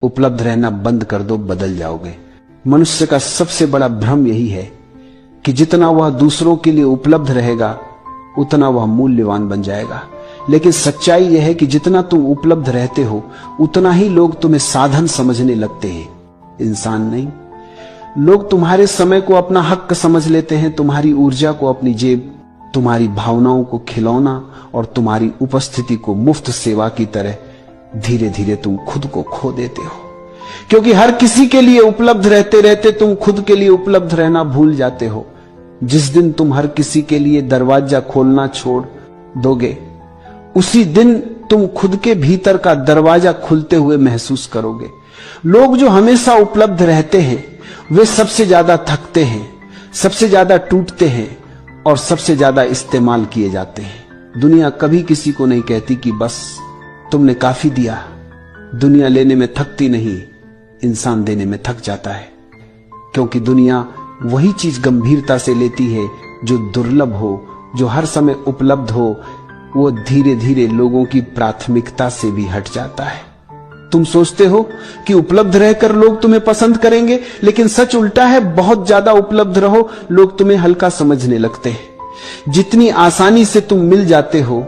उपलब्ध रहना बंद कर दो, बदल जाओगे। मनुष्य का सबसे बड़ा भ्रम यही है कि जितना वह दूसरों के लिए उपलब्ध रहेगा उतना वह मूल्यवान बन जाएगा। लेकिन सच्चाई यह है कि जितना तुम उपलब्ध रहते हो उतना ही लोग तुम्हें साधन समझने लगते हैं, इंसान नहीं। लोग तुम्हारे समय को अपना हक समझ लेते हैं, तुम्हारी ऊर्जा को अपनी जेब, तुम्हारी भावनाओं को खिलौना और तुम्हारी उपस्थिति को मुफ्त सेवा की तरह धीरे धीरे तुम खुद को खो देते हो। क्योंकि हर किसी के लिए उपलब्ध रहते रहते तुम खुद के लिए उपलब्ध रहना भूल जाते हो। जिस दिन तुम हर किसी के लिए दरवाजा खोलना छोड़ दोगे उसी दिन तुम खुद के भीतर का दरवाजा खुलते हुए महसूस करोगे। लोग जो हमेशा उपलब्ध रहते हैं वे सबसे ज्यादा थकते हैं, सबसे ज्यादा टूटते हैं और सबसे ज्यादा इस्तेमाल किए जाते हैं। दुनिया कभी किसी को नहीं कहती कि बस तुमने काफी दिया। दुनिया लेने में थकती नहीं, इंसान देने में थक जाता है। क्योंकि दुनिया वही चीज गंभीरता से लेती है जो दुर्लभ हो, जो हर समय उपलब्ध हो। वो धीरे धीरे लोगों की प्राथमिकता से भी हट जाता है। तुम सोचते हो कि उपलब्ध रहकर लोग तुम्हें पसंद करेंगे, लेकिन सच उल्टा है। बहुत ज्यादा उपलब्ध रहो, लोग तुम्हें हल्का समझने लगते हैं। जितनी आसानी से तुम मिल जाते हो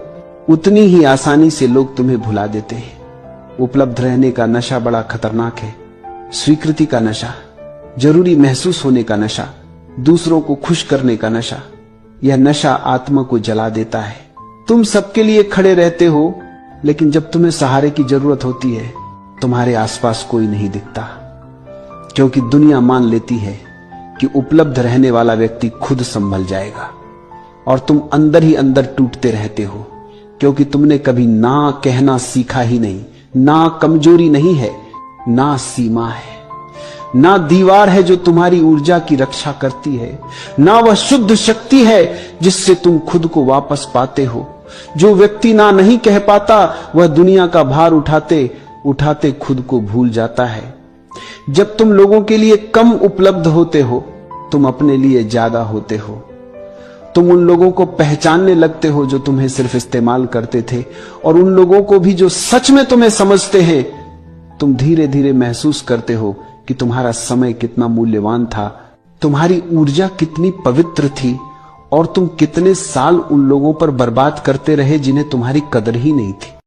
उतनी ही आसानी से लोग तुम्हें भुला देते हैं। उपलब्ध रहने का नशा बड़ा खतरनाक है। स्वीकृति का नशा, जरूरी महसूस होने का नशा, दूसरों को खुश करने का नशा, यह नशा आत्मा को जला देता है। तुम सबके लिए खड़े रहते हो, लेकिन जब तुम्हें सहारे की जरूरत होती है तुम्हारे आसपास कोई नहीं दिखता। क्योंकि दुनिया मान लेती है कि उपलब्ध रहने वाला व्यक्ति खुद संभल जाएगा और तुम अंदर ही अंदर टूटते रहते हो। क्योंकि तुमने कभी ना कहना सीखा ही नहीं। ना कमजोरी नहीं है, ना सीमा है, ना दीवार है जो तुम्हारी ऊर्जा की रक्षा करती है, ना वह शुद्ध शक्ति है जिससे तुम खुद को वापस पाते हो। जो व्यक्ति ना नहीं कह पाता वह दुनिया का भार उठाते उठाते खुद को भूल जाता है। जब तुम लोगों के लिए कम उपलब्ध होते हो तुम अपने लिए ज्यादा होते हो। तुम उन लोगों को पहचानने लगते हो जो तुम्हें सिर्फ इस्तेमाल करते थे, और उन लोगों को भी जो सच में तुम्हें समझते हैं। तुम धीरे धीरे महसूस करते हो कि तुम्हारा समय कितना मूल्यवान था, तुम्हारी ऊर्जा कितनी पवित्र थी और तुम कितने साल उन लोगों पर बर्बाद करते रहे जिन्हें तुम्हारी कदर ही नहीं थी।